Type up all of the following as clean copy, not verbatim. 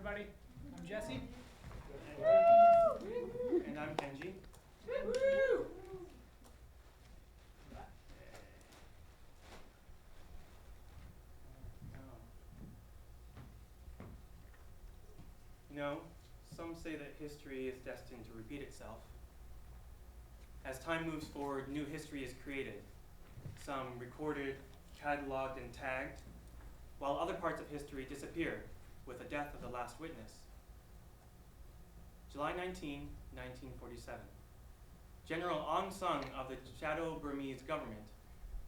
everybody. I'm Jesse. And I'm Kenji. You know, some say that history is destined to repeat itself. As time moves forward, new history is created, some recorded, cataloged, and tagged, while other parts of history disappear with the death of the last witness. July 19, 1947. General Aung San of the Shadow Burmese government,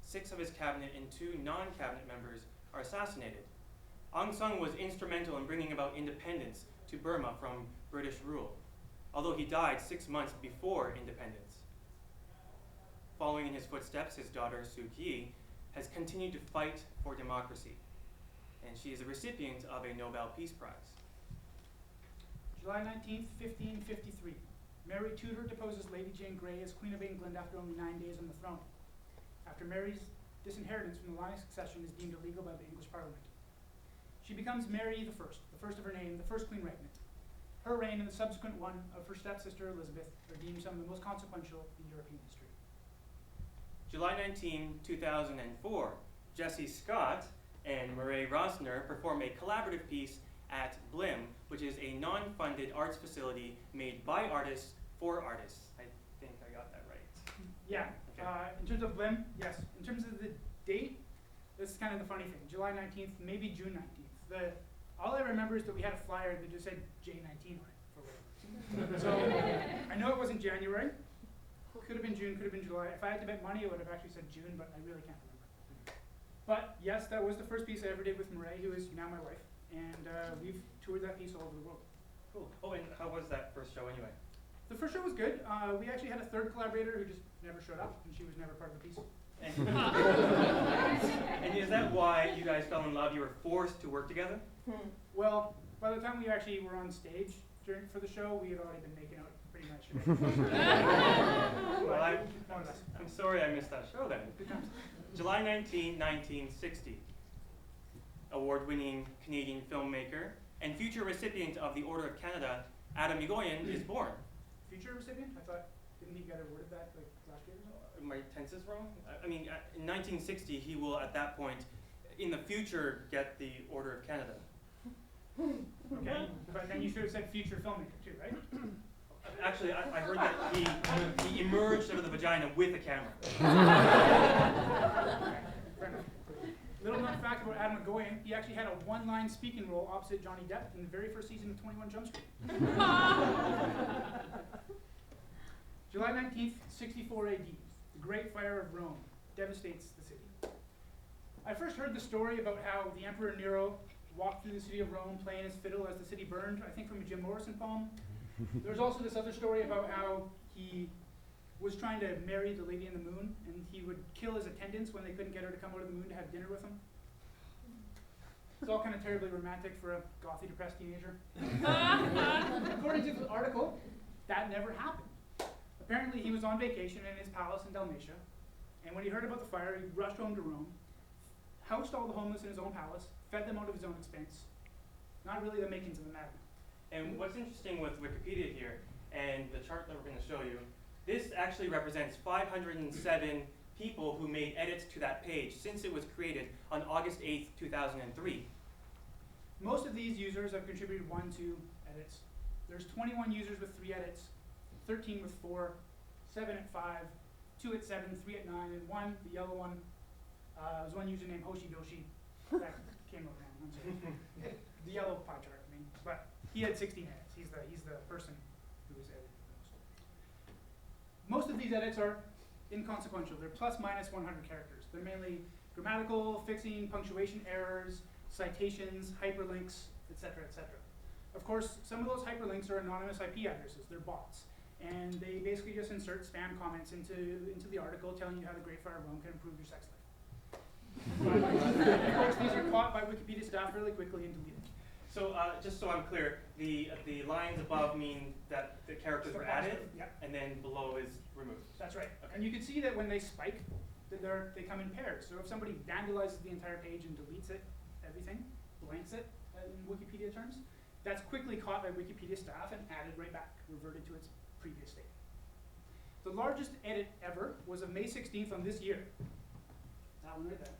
6 of his cabinet and 2 non-cabinet members are assassinated. Aung San was instrumental in bringing about independence to Burma from British rule, although he died 6 months before independence. Following in his footsteps, his daughter Suu Kyi has continued to fight for democracy, and she is a recipient of a Nobel Peace Prize. July 19th, 1553. Mary Tudor deposes Lady Jane Grey as Queen of England after only 9 days on the throne, after Mary's disinheritance from the line of succession is deemed illegal by the English Parliament. She becomes Mary the first of her name, the first Queen Regnant. Her reign and the subsequent one of her stepsister Elizabeth are deemed some of the most consequential in European history. July 19, 2004, Jesse Scott and Murray Rosner perform a collaborative piece at BLIM, which is a non-funded arts facility made by artists for artists. I think I got that right. Yeah, Okay. In terms of BLIM, yes. In terms of the date, this is kind of the funny thing. July 19th, maybe June 19th. All I remember is that we had a flyer that just said J19 on it for whatever. So I know it wasn't January. Could have been June, could have been July. If I had to bet money, I would have actually said June, but I really can't remember. But yes, that was the first piece I ever did with Murray, who is now my wife. And we've toured that piece all over the world. Cool. Oh, and how was that first show anyway? The first show was good. We actually had a third collaborator who just never showed up, and she was never part of the piece. And is that why you guys fell in love? You were forced to work together? Well, by the time we actually were on stage for the show, we had already been making out pretty much. Well, I'm sorry I missed that show then. Good times. July 19, 1960. Award-winning Canadian filmmaker and future recipient of the Order of Canada, Adam Egoyan, is born. Future recipient? I thought, didn't he get awarded that like last year or something? My tense is wrong? I mean, in 1960, he will at that point, in the future, get the Order of Canada. Okay, but then you should have said future filmmaker too, right? Actually, I heard that he emerged out of the vagina with a camera. Fair enough. Little known fact about Adam Egoyan, he actually had a one-line speaking role opposite Johnny Depp in the very first season of 21 Jump Street. July 19th, 64 AD. The Great Fire of Rome devastates the city. I first heard the story about how the Emperor Nero walked through the city of Rome playing his fiddle as the city burned, I think from a Jim Morrison poem. There's also this other story about how he was trying to marry the Lady in the Moon, and he would kill his attendants when they couldn't get her to come out of the moon to have dinner with him. It's all kind of terribly romantic for a gothy, depressed teenager. According to the article, that never happened. Apparently, he was on vacation in his palace in Dalmatia, and when he heard about the fire, he rushed home to Rome, housed all the homeless in his own palace, fed them out of his own expense. Not really the makings of a madman. And what's interesting with Wikipedia here, and the chart that we're going to show you, this actually represents 507 people who made edits to that page since it was created on August 8th, 2003. Most of these users have contributed 1, 2 edits. There's 21 users with 3 edits, 13 with 4, 7 at 5, 2 at 7, 3 at 9, and 1, the yellow one, was one user named Hoshi Doshi. That came out wrong, I'm sorry. The yellow pie chart, I mean, but he had 16 edits. He's the person who was edited the most. Most of these edits are inconsequential. They're plus minus 100 characters. They're mainly grammatical, fixing, punctuation errors, citations, hyperlinks, etc., etc. Of course, some of those hyperlinks are anonymous IP addresses. They're bots. And they basically just insert spam comments into the article telling you how the Great Fire of Rome can improve your sex life. But, of course, these are caught by Wikipedia staff really quickly and deleted. So just so I'm clear, the lines above mean that the characters were added, yeah. And then below is removed. That's right. Okay. And you can see that when they spike, that they come in pairs. So if somebody vandalizes the entire page and deletes it, everything, blanks it in Wikipedia terms, That's quickly caught by Wikipedia staff and added right back, reverted to its previous state. The largest edit ever was of May 16th on this year. That one right there.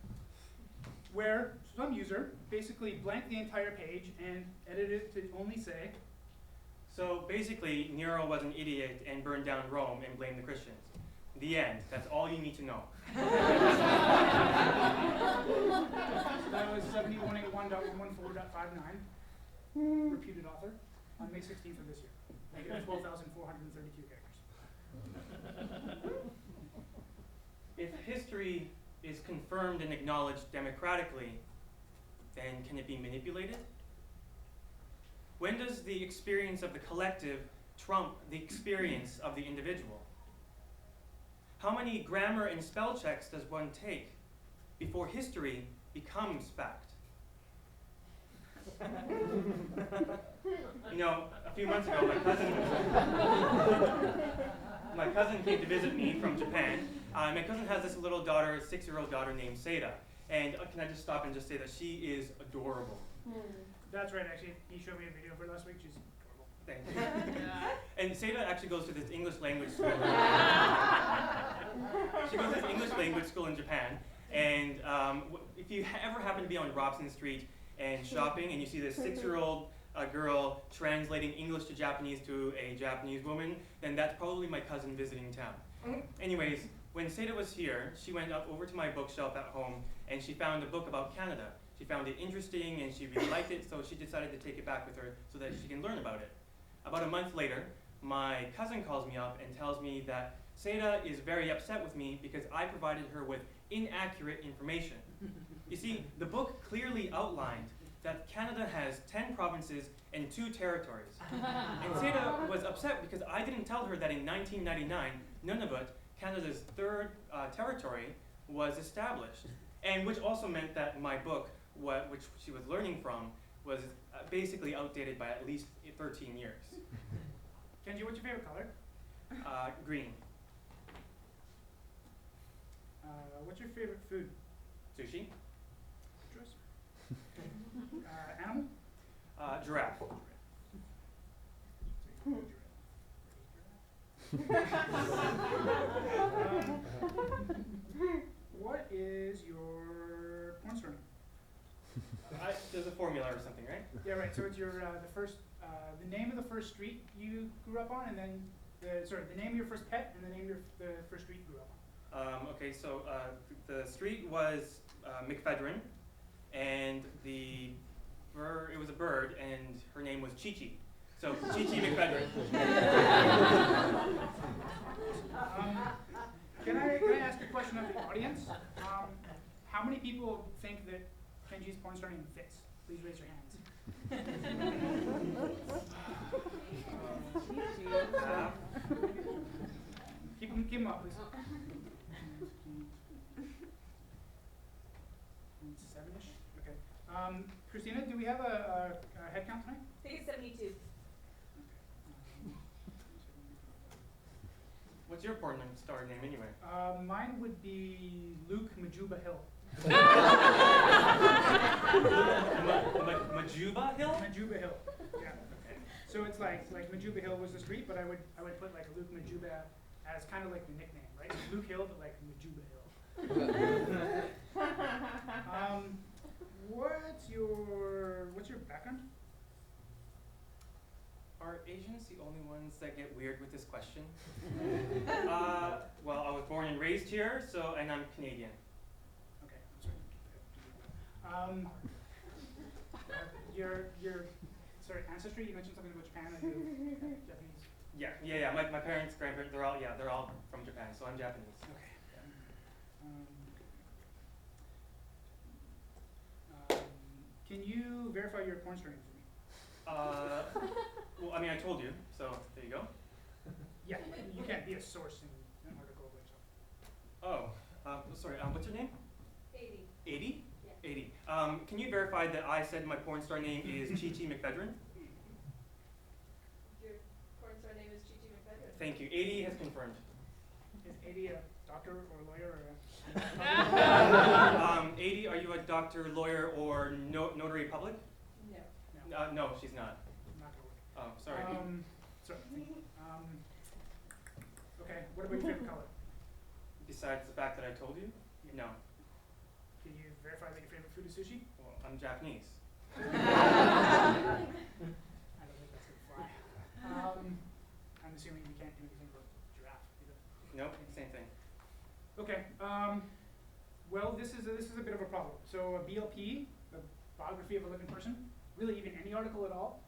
Where some user basically blanked the entire page and edited it to only say, So basically, Nero was an idiot and burned down Rome and blamed the Christians. The end. That's all you need to know. so that was 7181.114.59, reputed author, on May 16th of this year. Negative 12,432 characters. If history is confirmed and acknowledged democratically, then can it be manipulated? When does the experience of the collective trump the experience of the individual? How many grammar and spell checks does one take before history becomes fact? You know, a few months ago, my cousin came to visit me from Japan. My cousin has this little daughter, a 6-year-old daughter named Maeda. And can I just stop and just say that she is adorable? That's right, actually. He showed me a video of her last week. She's adorable. Thank you. And Maeda actually goes to this English language school. She goes to this English language school in Japan. And if you ever happen to be on Robson Street and shopping and you see this 6-year-old girl translating English to Japanese to a Japanese woman, then that's probably my cousin visiting town. Anyways, when Maeda was here, she went up over to my bookshelf at home and she found a book about Canada. She found it interesting and she really liked it, so she decided to take it back with her so that she can learn about it. About a month later, my cousin calls me up and tells me that Maeda is very upset with me because I provided her with inaccurate information. You see, the book clearly outlined that Canada has 10 provinces and 2 territories. And Maeda was upset because I didn't tell her that in 1999, Nunavut, Canada's 3rd territory, was established. And which also meant that my book, which she was learning from, was basically outdated by at least 13 years. Kenji, what's your favorite color? Green. What's your favorite food? Sushi. Good choice. Animal? Giraffe. What is your porn star name? There's a formula or something, right? Yeah, right. So it's your the name of the first street you grew up on, and then the name of your first pet, and the name of the first street you grew up on. Okay, so the street was McFedrin, and it was a bird, and her name was Chi-Chi. So Chi-Chi McFedrin. Can I ask a question of the audience? How many people think that Kenji's porn star name fits? Please raise your hands. Keep them up, please. 7-ish? Okay. Christina, do we have a head count tonight? I think it's 72. What's your porn star name anyway? Mine would be Luke Majuba Hill. Majuba Hill? Majuba Hill. Yeah. Okay. So it's like Majuba Hill was the street, but I would put like Luke Majuba as kind of like the nickname, right? Luke Hill, but like Majuba Hill. What's your background? Are Asians the only ones that get weird with this question? Well, I was born and raised here, and I'm Canadian. Okay, I'm sorry. Your ancestry. You mentioned something about Japan. Japanese. Yeah. My parents, grandparents, they're all from Japan, so I'm Japanese. Okay. Can you verify your porn star name for me? Well, I mean, I told you, so there you go. Yeah, you can't be a source in an article like so. Oh, sorry, what's your name? 80. 80? Yeah. 80. Can you verify that I said my porn star name is Chi-Chi McFedrin? Your porn star name is Chi-Chi McFedrin. Thank you. 80 has confirmed. Is 80 a doctor or a lawyer or a... 80, are you a doctor, lawyer, or notary public? No. No, she's not. Oh, sorry. Sorry. Okay, what about your favorite color? Besides the fact that I told you? Yeah. No. Can you verify that your favorite food is sushi? Well, I'm Japanese. I don't think that's gonna fly. I'm assuming you can't do anything about giraffe either. Nope, same thing. Okay. Well, this is a bit of a problem. So a BLP, a biography of a living person, really even any article at all,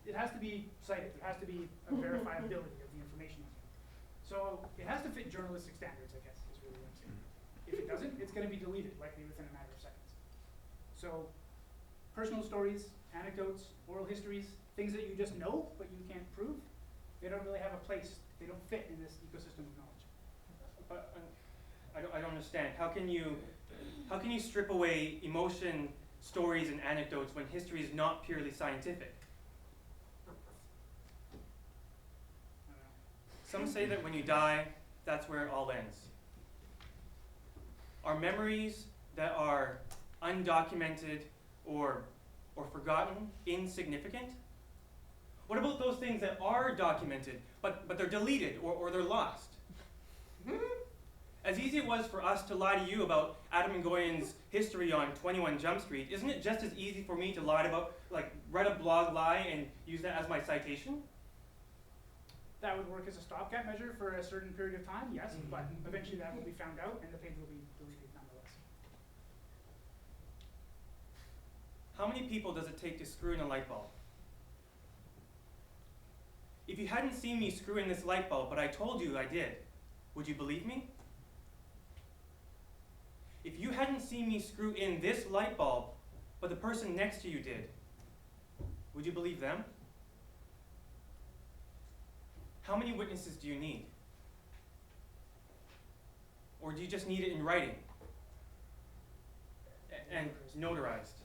it has to be cited. There has to be a verifiability of the information. So it has to fit journalistic standards, I guess, is really what I'm saying. If it doesn't, it's going to be deleted, likely within a matter of seconds. So personal stories, anecdotes, oral histories, things that you just know but you can't prove, they don't really have a place. They don't fit in this ecosystem of knowledge. But I don't understand. How can you strip away emotion, stories, and anecdotes when history is not purely scientific? I don't know. Some say that when you die, that's where it all ends. Are memories that are undocumented or forgotten insignificant? What about those things that are documented, but they're deleted or they're lost? As easy it was for us to lie to you about Adam Ngoyan's history on 21 Jump Street, isn't it just as easy for me to lie about, write a blog lie and use that as my citation? That would work as a stopgap measure for a certain period of time, yes, but eventually that will be found out and the page will be deleted nonetheless. How many people does it take to screw in a light bulb? If you hadn't seen me screw in this light bulb, but I told you I did, would you believe me? If you hadn't seen me screw in this light bulb, but the person next to you did, would you believe them? How many witnesses do you need? Or do you just need it in writing? And notarized?